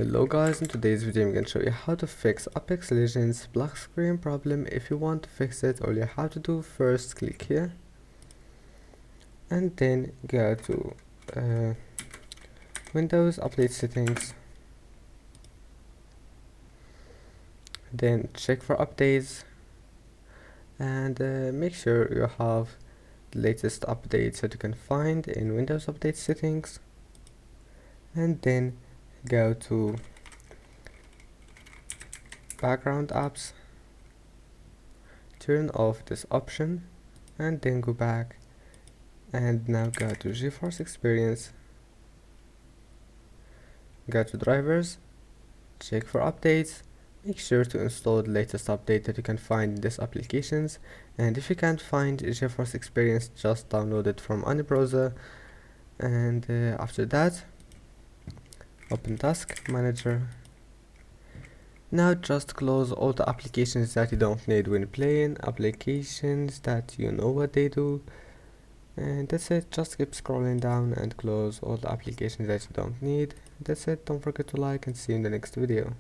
Hello guys, in today's video I'm going to show you how to fix Apex Legends black screen problem. If you want to fix it, all you have to do first click here and then go to Windows Update Settings, then check for updates and make sure you have the latest updates that you can find in Windows Update Settings, and then go to background apps, turn off this option and then go back and now go to GeForce Experience, go to drivers, check for updates, make sure to install the latest update that you can find in these applications, and if you can't find GeForce Experience, just download it from any browser. And after that, open Task Manager. Now just close all the applications that you don't need when playing, applications that you know what they do, and that's it. Just keep scrolling down and close all the applications that you don't need. That's it. Don't forget to like and see you in the next video.